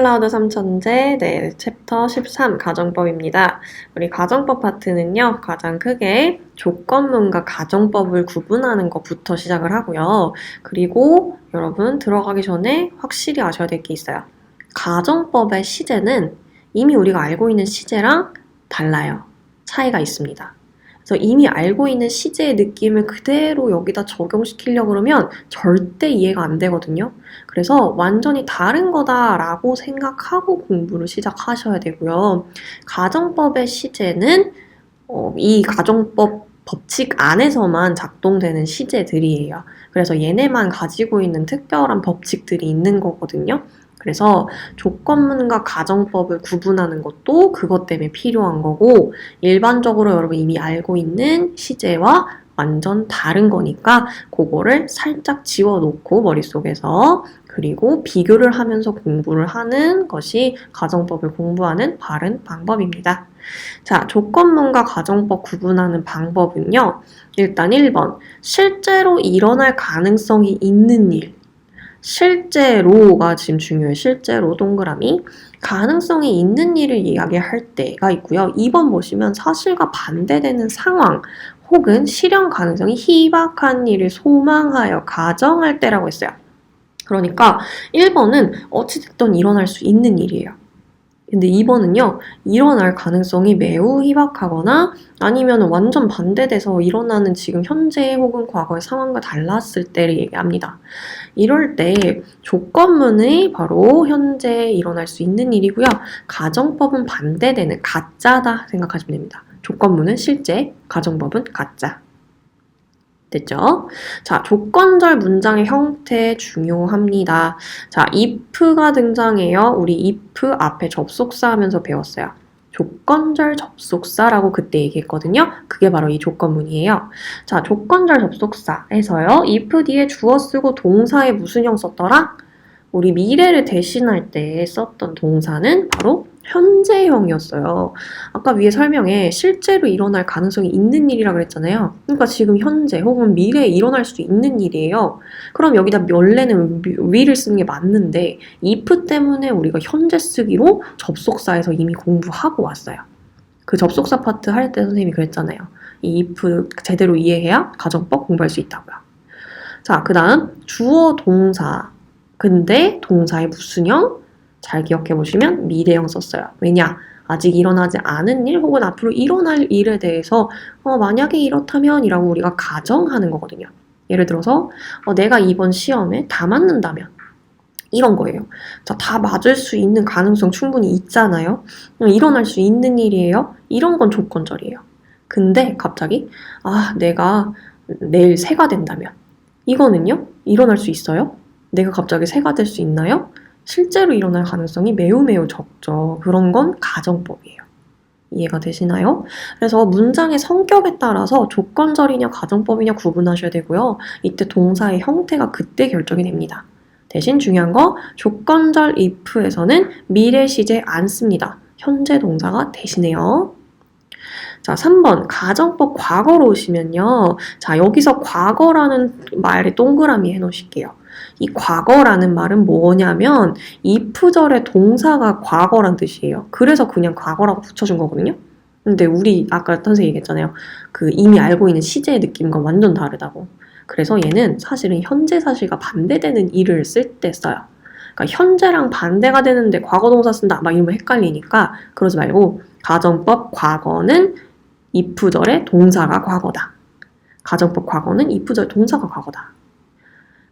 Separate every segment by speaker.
Speaker 1: 클라우드 삼천재 챕터 13 가정법입니다. 우리 가정법 파트는요, 가장 크게 조건문과 가정법을 구분하는 것부터 시작을 하고요. 그리고 여러분 들어가기 전에 확실히 아셔야 될 게 있어요. 가정법의 시제는 이미 우리가 알고 있는 시제랑 달라요. 차이가 있습니다. 그래서 이미 알고 있는 시제의 느낌을 그대로 여기다 적용시키려고 그러면 절대 이해가 안 되거든요. 그래서 완전히 다른 거다라고 생각하고 공부를 시작하셔야 되고요. 가정법의 시제는 이 가정법 법칙 안에서만 작동되는 시제들이에요. 그래서 얘네만 가지고 있는 특별한 법칙들이 있는 거거든요. 그래서 조건문과 가정법을 구분하는 것도 그것 때문에 필요한 거고, 일반적으로 여러분 이미 알고 있는 시제와 완전 다른 거니까 그거를 살짝 지워놓고 머릿속에서, 그리고 비교를 하면서 공부를 하는 것이 가정법을 공부하는 바른 방법입니다. 자, 조건문과 가정법 구분하는 방법은요. 일단 1번, 실제로 일어날 가능성이 있는 일. 실제로가 지금 중요해요. 실제로 동그라미. 가능성이 있는 일을 이야기할 때가 있고요. 2번 보시면 사실과 반대되는 상황 혹은 실현 가능성이 희박한 일을 소망하여 가정할 때라고 했어요. 그러니까 1번은 어찌됐든 일어날 수 있는 일이에요. 근데 2번은요, 일어날 가능성이 매우 희박하거나 아니면 완전 반대돼서 일어나는 지금 현재 혹은 과거의 상황과 달랐을 때를 얘기합니다. 이럴 때 조건문이 바로 현재 일어날 수 있는 일이고요. 가정법은 반대되는 가짜다 생각하시면 됩니다. 조건문은 실제, 가정법은 가짜. 됐죠? 자, 조건절 문장의 형태 중요합니다. 자, if가 등장해요. 우리 if 앞에 접속사 하면서 배웠어요. 조건절 접속사라고 그때 얘기했거든요. 그게 바로 이 조건문이에요. 자, 조건절 접속사에서요. if 뒤에 주어 쓰고 동사에 무슨 형 썼더라? 우리 미래를 대신할 때 썼던 동사는 바로 현재형이었어요. 아까 위에 설명에 실제로 일어날 가능성이 있는 일이라고 그랬잖아요. 그러니까 지금 현재 혹은 미래에 일어날 수 있는 일이에요. 그럼 여기다 원래는 will을 쓰는 게 맞는데 if 때문에 우리가 현재 쓰기로 접속사에서 이미 공부하고 왔어요. 그 접속사 파트 할 때 선생님이 그랬잖아요. 이 if 제대로 이해해야 가정법 공부할 수 있다고요. 자, 그 다음 주어 동사. 근데 동사의 무슨 형? 잘 기억해 보시면 미래형 썼어요. 왜냐? 아직 일어나지 않은 일 혹은 앞으로 일어날 일에 대해서 만약에 이렇다면 이라고 우리가 가정하는 거거든요. 예를 들어서 내가 이번 시험에 다 맞는다면 이런 거예요. 자, 다 맞을 수 있는 가능성 충분히 있잖아요. 일어날 수 있는 일이에요. 이런 건 조건절이에요. 근데 갑자기 내가 내일 새가 된다면 이거는요? 일어날 수 있어요? 내가 갑자기 새가 될 수 있나요? 실제로 일어날 가능성이 매우 적죠. 그런 건 가정법이에요. 이해가 되시나요? 그래서 문장의 성격에 따라서 조건절이냐 가정법이냐 구분하셔야 되고요. 이때 동사의 형태가 그때 결정이 됩니다. 대신 중요한 거 조건절 if에서는 미래 시제 안 씁니다. 현재 동사가 대신해요. 자, 3번 가정법 과거로 오시면요. 자, 여기서 과거라는 말에 동그라미 해놓으실게요. 이 과거라는 말은 뭐냐면 if절의 동사가 과거란 뜻이에요. 그래서 그냥 과거라고 붙여준 거거든요. 근데 우리 아까 선생님 얘기했잖아요. 그 이미 알고 있는 시제의 느낌과 완전 다르다고. 그래서 얘는 사실은 현재 사실과 반대되는 일을 쓸 때 써요. 그러니까 현재랑 반대가 되는데 과거 동사 쓴다 막 이러면 헷갈리니까 그러지 말고 가정법 과거는 if절의 동사가 과거다. 가정법 과거는 if절의 동사가 과거다.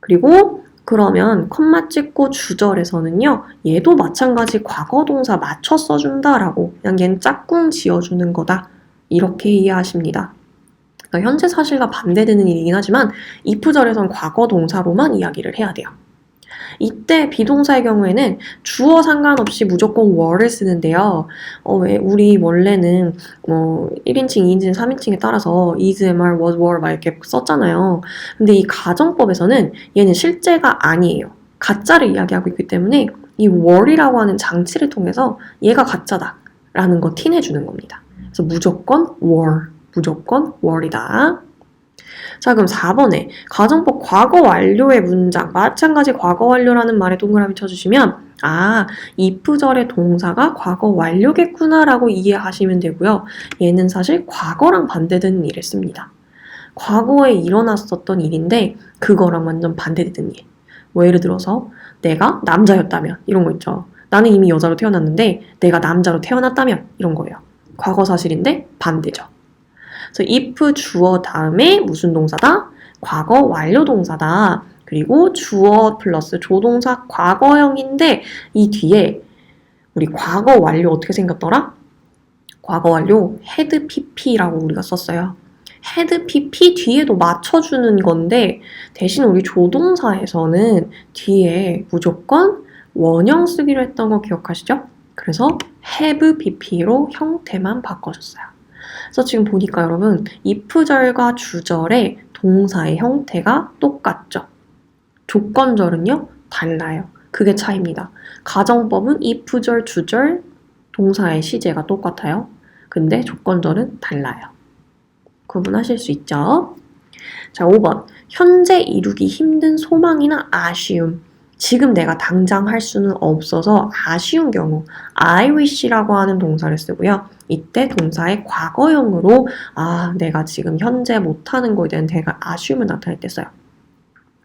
Speaker 1: 그리고 그러면 컴마 찍고 주절에서는요. 얘도 마찬가지 과거 동사 맞춰 써준다라고 그냥 얘는 짝꿍 지어주는 거다. 이렇게 이해하십니다. 그러니까 현재 사실과 반대되는 일이긴 하지만 if절에선 과거 동사로만 이야기를 해야 돼요. 이때 비동사의 경우에는 주어 상관없이 무조건 were를 쓰는데요. 왜 우리 원래는 1인칭, 2인칭, 3인칭에 따라서 is, am, are, was, were 막 이렇게 썼잖아요. 근데 이 가정법에서는 얘는 실제가 아니에요. 가짜를 이야기하고 있기 때문에 이 were이라고 하는 장치를 통해서 얘가 가짜다라는 거 티내주는 겁니다. 그래서 무조건 were, 무조건 were이다. 자, 그럼 4번에 가정법 과거 완료의 문장, 마찬가지 과거 완료라는 말에 동그라미 쳐주시면 if절의 동사가 과거 완료겠구나라고 이해하시면 되고요. 얘는 사실 과거랑 반대되는 일을 씁니다. 과거에 일어났었던 일인데 그거랑 완전 반대되는 일. 뭐 예를 들어서 내가 남자였다면 이런 거 있죠. 나는 이미 여자로 태어났는데 내가 남자로 태어났다면 이런 거예요. 과거 사실인데 반대죠. 그래서 if 주어 다음에 무슨 동사다? 과거 완료 동사다. 그리고 주어 플러스 조동사 과거형인데 이 뒤에 우리 과거 완료 어떻게 생겼더라? 과거 완료 had pp라고 우리가 썼어요. had pp 뒤에도 맞춰주는 건데 대신 우리 조동사에서는 뒤에 무조건 원형 쓰기로 했던 거 기억하시죠? 그래서 have pp로 형태만 바꿔줬어요. 그래서 지금 보니까 여러분 if절과 주절의 동사의 형태가 똑같죠? 조건절은요? 달라요. 그게 차이입니다. 가정법은 if절, 주절, 동사의 시제가 똑같아요. 근데 조건절은 달라요. 구분하실 수 있죠? 자, 5번. 현재 이루기 힘든 소망이나 아쉬움. 지금 내가 당장 할 수는 없어서 아쉬운 경우 I wish라고 하는 동사를 쓰고요. 이때 동사의 과거형으로 내가 지금 현재 못하는 거에 대한 내가 아쉬움을 나타낼 때 써요.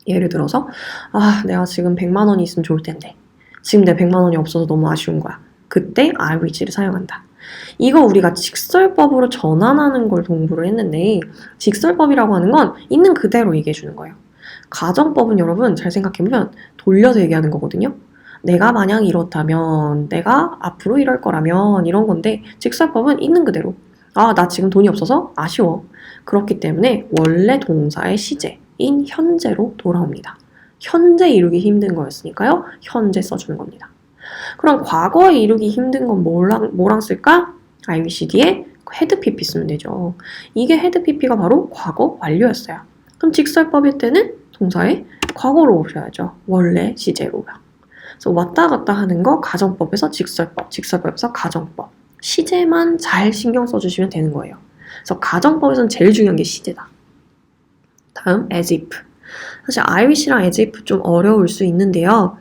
Speaker 1: 예를 들어서 내가 지금 100만 원이 있으면 좋을 텐데 지금 내 100만 원이 없어서 너무 아쉬운 거야. 그때 I wish를 사용한다. 이거 우리가 직설법으로 전환하는 걸 공부를 했는데 직설법이라고 하는 건 있는 그대로 얘기해 주는 거예요. 가정법은 여러분 잘 생각해보면 돌려서 얘기하는 거거든요. 내가 만약 이렇다면, 내가 앞으로 이럴 거라면 이런 건데 직설법은 있는 그대로 나 지금 돈이 없어서 아쉬워. 그렇기 때문에 원래 동사의 시제인 현재로 돌아옵니다. 현재 이루기 힘든 거였으니까요. 현재 써주는 겁니다. 그럼 과거에 이루기 힘든 건 뭐랑 쓸까? I wish 뒤에 had pp 쓰면 되죠. 이게 had pp가 바로 과거 완료였어요. 그럼 직설법일 때는 동사에 과거로 오셔야죠. 원래 시제로요. 그래서 왔다 갔다 하는 거 가정법에서 직설법, 직설법에서 가정법. 시제만 잘 신경 써주시면 되는 거예요. 그래서 가정법에서는 제일 중요한 게 시제다. 다음 as if. 사실 I wish랑 as if 좀 어려울 수 있는데요.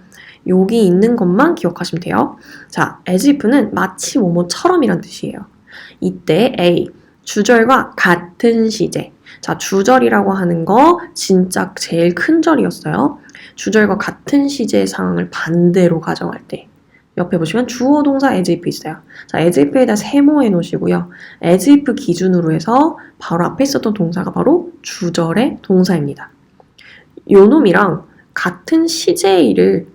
Speaker 1: 여기 있는 것만 기억하시면 돼요. 자, as if는 마치 뭐뭐처럼이란 뜻이에요. 이때 A, 주절과 같은 시제. 자, 주절이라고 하는 거 진짜 제일 큰 절이었어요. 주절과 같은 시제의 상황을 반대로 가정할 때 옆에 보시면 주어 동사 as if 있어요. 자, as if에다 세모해 놓으시고요. as if 기준으로 해서 바로 앞에 있었던 동사가 바로 주절의 동사입니다. 요 놈이랑 같은 시제의 일을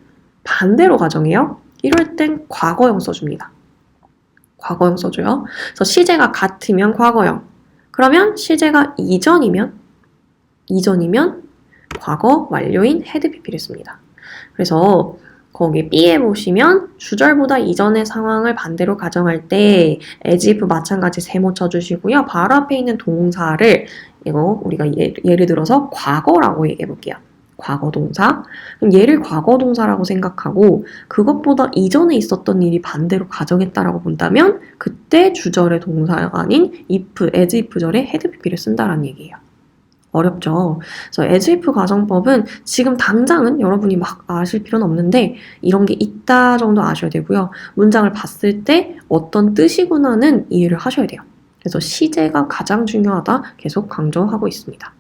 Speaker 1: 반대로 가정해요. 이럴 땐 과거형 써줍니다. 과거형 써줘요. 그래서 시제가 같으면 과거형. 그러면 시제가 이전이면 과거 완료인 had pp를 씁니다. 그래서 거기 B에 보시면 주절보다 이전의 상황을 반대로 가정할 때 as if 마찬가지 세모 쳐주시고요. 바로 앞에 있는 동사를 이거 우리가 예를 들어서 과거라고 얘기해 볼게요. 과거 동사. 그럼 얘를 과거 동사라고 생각하고 그것보다 이전에 있었던 일이 반대로 가정했다라고 본다면 그때 주절의 동사가 아닌 if, as if 절에 had pp를 쓴다라는 얘기예요. 어렵죠. 그래서 as if 가정법은 지금 당장은 여러분이 막 아실 필요는 없는데 이런 게 있다 정도 아셔야 되고요. 문장을 봤을 때 어떤 뜻이구나는 이해를 하셔야 돼요. 그래서 시제가 가장 중요하다 계속 강조하고 있습니다.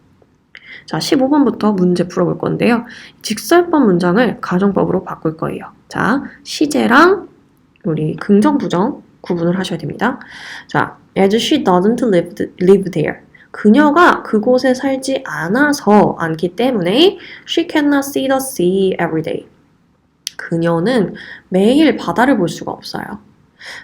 Speaker 1: 자, 15번부터 문제 풀어볼 건데요. 직설법 문장을 가정법으로 바꿀 거예요. 자, 시제랑 우리 긍정, 부정 구분을 하셔야 됩니다. 자, as she doesn't live there. 그녀가 그곳에 살지 않기 때문에 she cannot see the sea every day. 그녀는 매일 바다를 볼 수가 없어요.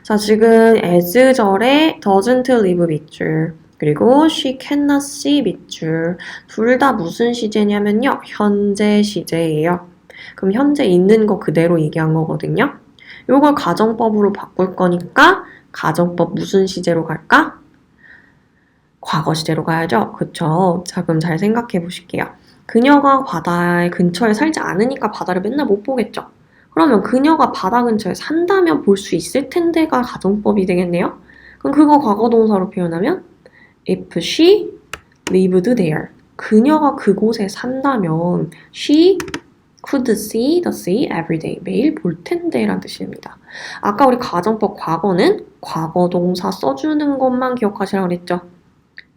Speaker 1: 자, 지금 as절에 doesn't live 밑줄 그리고 she cannot see 밑줄 둘 다 무슨 시제냐면요. 현재 시제예요. 그럼 현재 있는 거 그대로 얘기한 거거든요. 요걸 가정법으로 바꿀 거니까 가정법 무슨 시제로 갈까? 과거 시제로 가야죠. 그쵸? 자, 그럼 잘 생각해 보실게요. 그녀가 바다 근처에 살지 않으니까 바다를 맨날 못 보겠죠. 그러면 그녀가 바다 근처에 산다면 볼 수 있을 텐데가 가정법이 되겠네요. 그럼 그거 과거 동사로 표현하면 if she lived there. 그녀가 그곳에 산다면 she could see the sea every day. 매일 볼 텐데 라는 뜻입니다. 아까 우리 가정법 과거는 과거 동사 써주는 것만 기억하시라고 그랬죠.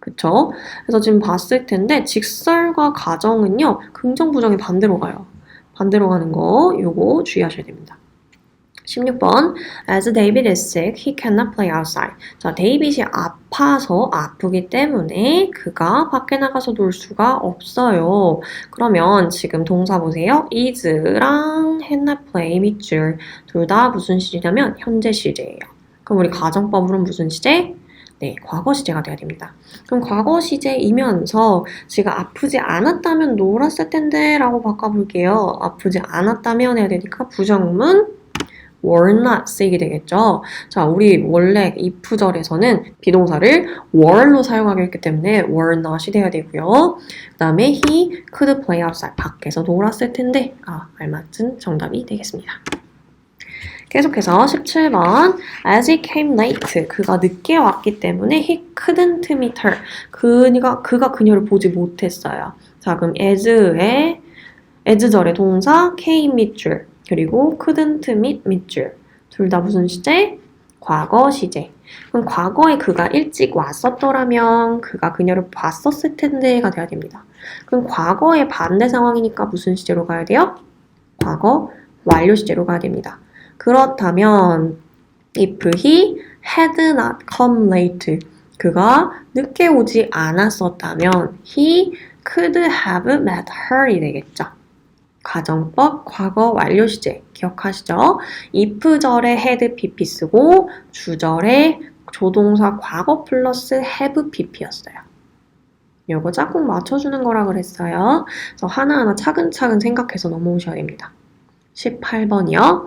Speaker 1: 그쵸? 그래서 지금 봤을 텐데 직설과 가정은요. 긍정, 부정이 반대로 가요. 반대로 가는 거 요거 주의하셔야 됩니다. 16번 As David is sick, he cannot play outside. 자, 데이빗이 아파서 아프기 때문에 그가 밖에 나가서 놀 수가 없어요. 그러면 지금 동사 보세요. is랑 cannot play 밑줄 둘 다 무슨 시제냐면 현재 시제예요. 그럼 우리 가정법으로는 무슨 시제? 네, 과거 시제가 돼야 됩니다. 그럼 과거 시제이면서 지가 아프지 않았다면 놀았을 텐데 라고 바꿔볼게요. 아프지 않았다면 해야 되니까 부정문 were not sick이 되겠죠. 자, 우리 원래 if절에서는 비동사를 were로 사용하기로 했기 때문에 were not이 돼야 되고요. 그 다음에 he could play outside. 밖에서 놀았을 텐데 알맞은 정답이 되겠습니다. 계속해서 17번 As he came late, 그가 늦게 왔기 때문에 he couldn't meet her. 그가 그녀를 보지 못했어요. 자, 그럼 as절의 동사 came 밑줄 그리고 couldn't meet 밑줄 둘 다 무슨 시제? 과거 시제. 그럼 과거에 그가 일찍 왔었더라면 그가 그녀를 봤었을 텐데가 돼야 됩니다. 그럼 과거의 반대 상황이니까 무슨 시제로 가야 돼요? 과거 완료 시제로 가야 됩니다. 그렇다면 if he had not come late 그가 늦게 오지 않았었다면 he could have met her이 되겠죠. 가정법 과거 완료 시제 기억하시죠? if절에 had pp 쓰고 주절에 조동사 과거 플러스 have pp였어요. 요거 짝꿍 맞춰주는 거라 그랬어요. 그래서 하나하나 차근차근 생각해서 넘어오셔야 됩니다. 18번이요.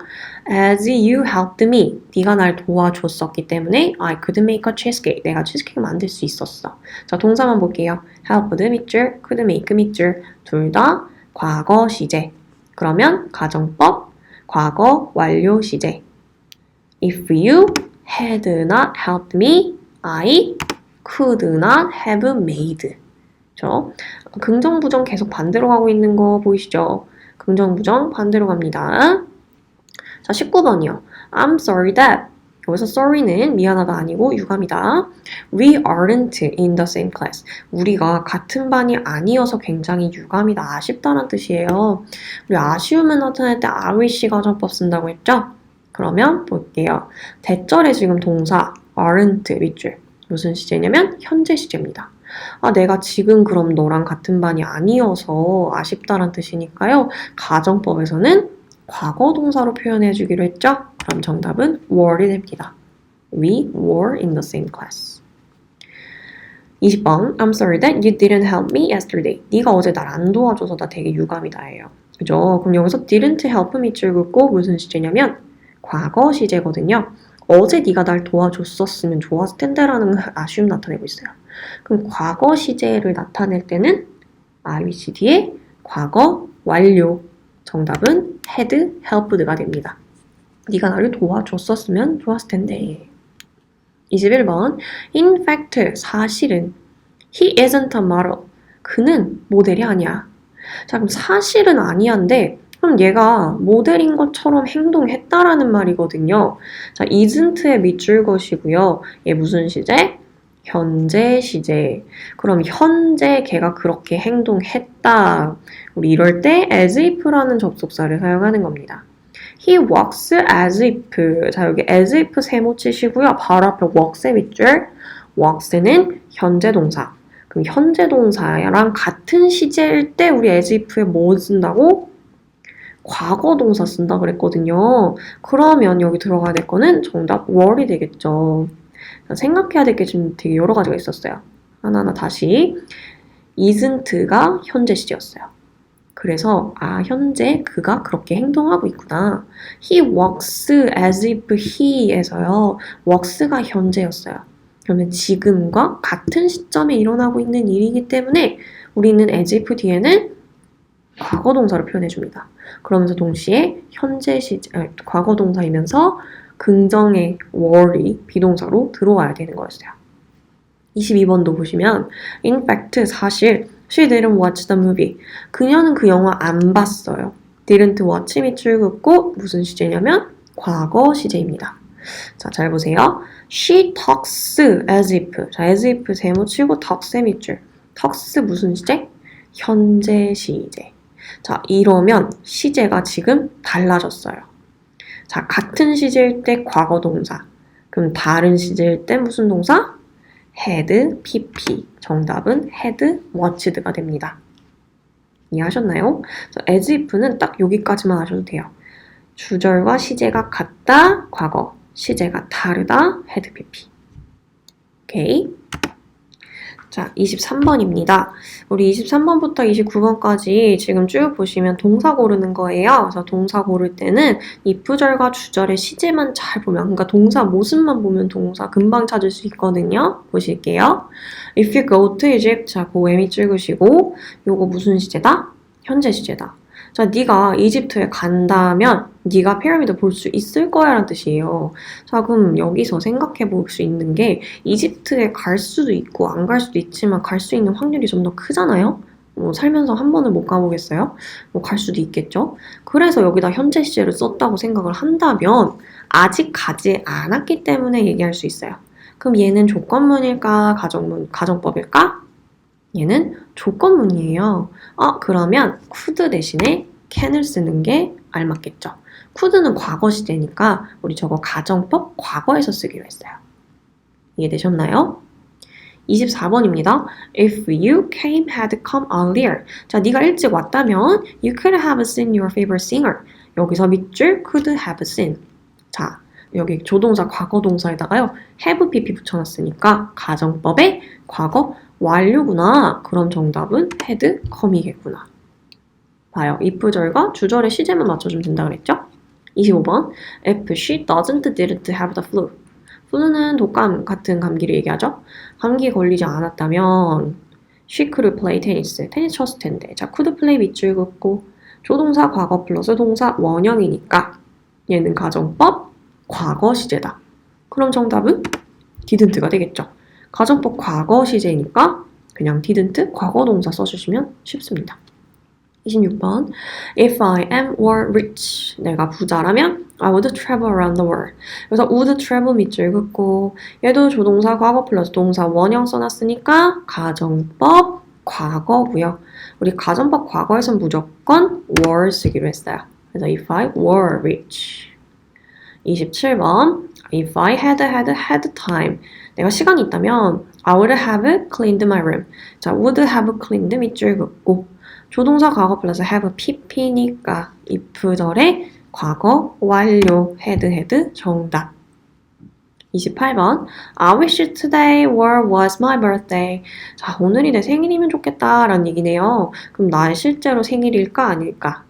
Speaker 1: As you helped me. 네가 날 도와줬었기 때문에 I could make a cheesecake. 내가 치즈케이크 만들 수 있었어. 자, 동사만 볼게요. helped 밑줄, could make 밑줄. 둘 다 과거 시제. 그러면 가정법 과거 완료 시제. If you had not helped me, I could not have made. 그렇죠? 긍정, 부정 계속 반대로 가고 있는 거 보이시죠? 긍정, 부정 반대로 갑니다. 자, 19번이요. I'm sorry that. 여기서 sorry는 미안하다 아니고 유감이다. We aren't in the same class. 우리가 같은 반이 아니어서 굉장히 유감이다, 아쉽다는 뜻이에요. 우리 아쉬움을 나타낼 때 I wish 가정법 쓴다고 했죠? 그러면 볼게요. 대절에 지금 동사 aren't 밑줄. 무슨 시제냐면 현재 시제입니다. 내가 지금 그럼 너랑 같은 반이 아니어서 아쉽다란 뜻이니까요. 가정법에서는 과거 동사로 표현해 주기로 했죠? 그럼 정답은 were이 됩니다. We were in the same class. 20번 I'm sorry that you didn't help me yesterday. 네가 어제 날 안 도와줘서 나 되게 유감이다 해요. 그죠? 그럼 여기서 didn't help 밑줄 긋고 무슨 시제냐면 과거 시제거든요. 어제 네가 날 도와줬었으면 좋았을 텐데라는 아쉬움 나타내고 있어요. 그럼 과거 시제를 나타낼 때는 I wish 뒤에 과거 완료. 정답은 had helped가 됩니다. 네가 나를 도와줬었으면 좋았을 텐데. 21번 In fact, 사실은 He isn't a model. 그는 모델이 아니야. 자, 그럼 사실은 아니야인데 그럼 얘가 모델인 것처럼 행동했다라는 말이거든요. 자, isn't의 밑줄 것이고요. 얘 무슨 시제? 현재 시제. 그럼 현재 걔가 그렇게 행동했다. 우리 이럴 때 as if라는 접속사를 사용하는 겁니다. He walks as if. 자, 여기 as if 세모 치시고요. 바로 앞에 walks의 밑줄. walks는 현재 동사. 그럼 현재 동사랑 같은 시제일 때 우리 as if에 뭐 쓴다고? 과거 동사 쓴다 그랬거든요. 그러면 여기 들어가야 될 거는 정답 were이 되겠죠. 생각해야 될 게 지금 되게 여러 가지가 있었어요. 하나하나 다시. isn't가 현재 시제였어요. 그래서 현재 그가 그렇게 행동하고 있구나. He walks as if he에서요. walks가 현재였어요. 그러면 지금과 같은 시점에 일어나고 있는 일이기 때문에 우리는 as if 뒤에는 과거 동사로 표현해줍니다. 그러면서 동시에 현재 시제, 과거 동사이면서 긍정의 were이 비동사로 들어와야 되는 거였어요. 22번도 보시면 In fact, 사실 She didn't watch the movie. 그녀는 그 영화 안 봤어요. didn't watch 밑줄 긋고 무슨 시제냐면 과거 시제입니다. 자, 잘 보세요. She talks as if. 자, as if 세모 치고 talks 밑줄. talks 무슨 시제? 현재 시제. 자, 이러면 시제가 지금 달라졌어요. 자, 같은 시제일 때 과거 동사. 그럼 다른 시제일 때 무슨 동사? had, pp. 정답은 had watched가 됩니다. 이해하셨나요? as if는 딱 여기까지만 하셔도 돼요. 주절과 시제가 같다, 과거. 시제가 다르다, had, pp. 오케이. 자, 23번입니다. 우리 23번부터 29번까지 지금 쭉 보시면 동사 고르는 거예요. 그래서 동사 고를 때는 if절과 주절의 시제만 잘 보면, 그러니까 동사 모습만 보면 동사 금방 찾을 수 있거든요. 보실게요. If you go to Egypt, 자, 고에 밑줄 그시고 요거 무슨 시제다? 현재 시제다. 자, 네가 이집트에 간다면 네가 피라미드 볼 수 있을 거야 라는 뜻이에요. 자, 그럼 여기서 생각해 볼 수 있는 게 이집트에 갈 수도 있고 안 갈 수도 있지만 갈 수 있는 확률이 좀 더 크잖아요. 살면서 한 번을 못 가보겠어요? 갈 수도 있겠죠. 그래서 여기다 현재 시제를 썼다고 생각을 한다면 아직 가지 않았기 때문에 얘기할 수 있어요. 그럼 얘는 조건문일까? 가정법일까? 얘는 조건문이에요. 그러면 could 대신에 can을 쓰는 게 알맞겠죠. could는 과거 시제니까 우리 저거 가정법 과거에서 쓰기로 했어요. 이해되셨나요? 24번입니다. If you had come earlier. 자, 네가 일찍 왔다면 you could have seen your favorite singer. 여기서 밑줄 could have seen. 자, 여기 조동사 과거 동사에다가요. have pp 붙여놨으니까 가정법의 과거 완료구나. 그럼 정답은 had come이겠구나. 봐요. if절과 주절의 시제만 맞춰주면 된다 그랬죠? 25번. If she didn't have the flu. flu는 독감 같은 감기를 얘기하죠? 감기에 걸리지 않았다면 she could play tennis. 테니스 쳤을 텐데. 자, could play 밑줄 긋고 조동사 과거 플러스 동사 원형이니까 얘는 가정법 과거 시제다. 그럼 정답은 didn't가 되겠죠. 가정법 과거 시제니까 그냥 didn't 과거 동사 써주시면 쉽습니다. 26번. If I were rich. 내가 부자라면 I would travel around the world. 그래서 would travel 밑줄 긋고 얘도 조동사 과거 플러스 동사 원형 써놨으니까 가정법 과거고요. 우리 가정법 과거에선 무조건 were 쓰기로 했어요. 그래서 if I were rich. 27번. If I had time. 내가 시간이 있다면 I would have cleaned my room. 자, would have cleaned 밑줄 긋고 조동사 과거 플러스 have pp니까 if절의 과거 완료 had 정답. 28번. I wish today was my birthday. 자, 오늘이 내 생일이면 좋겠다 라는 얘기네요. 그럼 나의 실제로 생일일까 아닐까?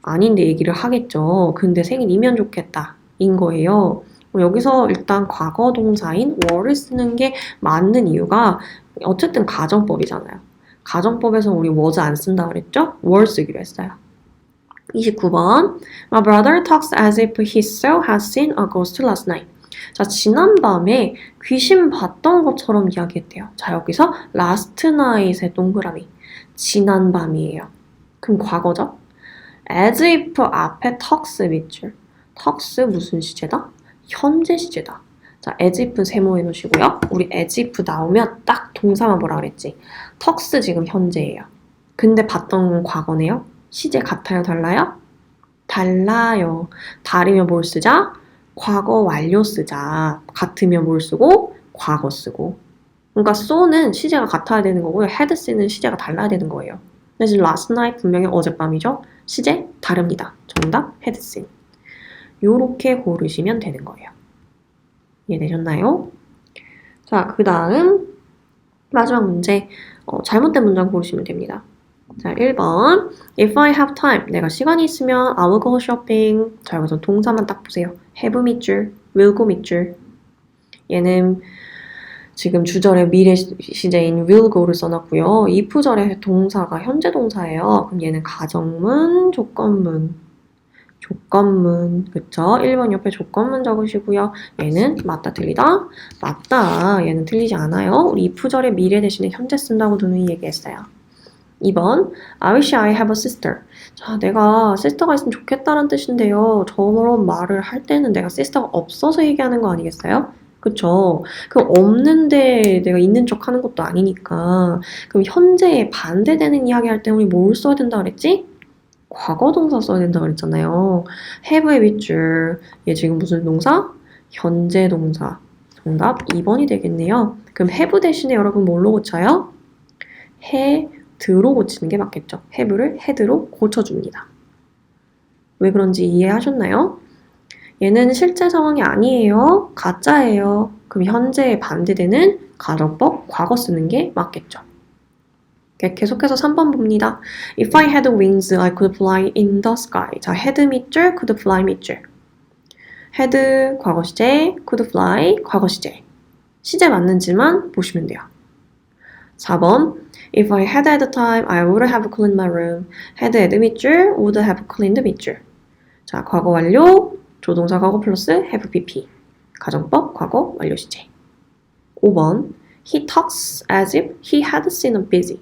Speaker 1: 아닌데 얘기를 하겠죠. 근데 생일이면 좋겠다 인 거예요. 여기서 일단 과거 동사인 were를 쓰는 게 맞는 이유가 어쨌든 가정법이잖아요. 가정법에서 우리 was 안 쓴다 그랬죠? were 쓰기로 했어요. 29번. My brother talks as if he saw had seen a ghost last night. 자, 지난밤에 귀신 봤던 것처럼 이야기했대요. 자, 여기서 last night의 동그라미. 지난밤이에요. 그럼 과거죠? as if 앞에 talks 밑줄. talks 무슨 시제다? 현재 시제다. 자, as if 세모해 놓으시고요. 우리 as if 나오면 딱 동사만 뭐라 그랬지? talks 지금 현재예요. 근데 봤던 건 과거네요. 시제 같아요? 달라요? 달라요. 다르면 뭘 쓰자? 과거 완료 쓰자. 같으면 뭘 쓰고? 과거 쓰고. 그러니까 so는 시제가 같아야 되는 거고요. had seen은 시제가 달라야 되는 거예요. 근데 지금 last night 분명히 어젯밤이죠? 시제 다릅니다. 정답 had seen. 요렇게 고르시면 되는 거예요. 이해되셨나요? 자, 그 다음 마지막 문제. 잘못된 문장 고르시면 됩니다. 자, 1번. If I have time. 내가 시간이 있으면 I will go shopping. 자, 여기서 동사만 딱 보세요. have 밑줄, will go 밑줄. 얘는 지금 주절의 미래 시제인 will go를 써놨고요. if절의 동사가 현재 동사예요. 그럼 얘는 가정문, 조건문. 그쵸? 1번 옆에 조건문 적으시고요. 얘는 맞다, 틀리다? 맞다. 얘는 틀리지 않아요. 우리 if절의 미래 대신에 현재 쓴다고 누누이 얘기했어요. 2번, I wish I have a sister. 자, 내가 시스터가 있으면 좋겠다는 뜻인데요. 저런 말을 할 때는 내가 시스터가 없어서 얘기하는 거 아니겠어요? 그쵸? 그럼 없는데 내가 있는 척 하는 것도 아니니까. 그럼 현재에 반대되는 이야기 할 때 우리 뭘 써야 된다 그랬지? 과거 동사 써야 된다 그랬잖아요. have의 윗줄. 얘 지금 무슨 동사? 현재 동사. 정답 2번이 되겠네요. 그럼 have 대신에 여러분 뭘로 고쳐요? had로 고치는 게 맞겠죠. have를 had로 고쳐줍니다. 왜 그런지 이해하셨나요? 얘는 실제 상황이 아니에요. 가짜예요. 그럼 현재에 반대되는 가정법 과거 쓰는 게 맞겠죠. 계속해서 3번 봅니다. If I had wings, I could fly in the sky. 자, had 밑줄, could fly 밑줄. had 과거 시제, could fly 과거 시제. 시제 맞는지만 보시면 돼요. 4번 If I had had time, I would have cleaned my room. had 밑줄, would have cleaned 밑줄. 자, 과거 완료, 조동사 과거 플러스 have pp. 가정법 과거 완료 시제. 5번 He talks as if he had seen a busy.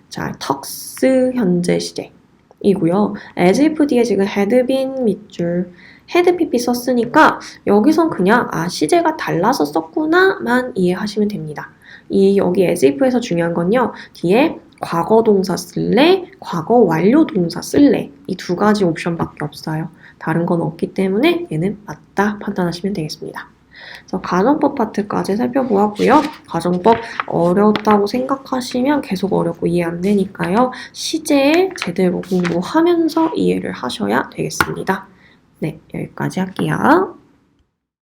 Speaker 1: 자, talks 현재 시제이고요. as if 뒤에 지금 had been 밑줄 had pp 썼으니까 여기선 그냥 시제가 달라서 썼구나만 이해하시면 됩니다. 여기 as if에서 중요한 건요. 뒤에 과거 동사 쓸래, 과거 완료 동사 쓸래 이 두 가지 옵션밖에 없어요. 다른 건 없기 때문에 얘는 맞다 판단하시면 되겠습니다. 그래서 가정법 파트까지 살펴보았고요. 가정법 어려웠다고 생각하시면 계속 어렵고 이해 안 되니까요. 시제 제대로 공부하면서 이해를 하셔야 되겠습니다. 네, 여기까지 할게요.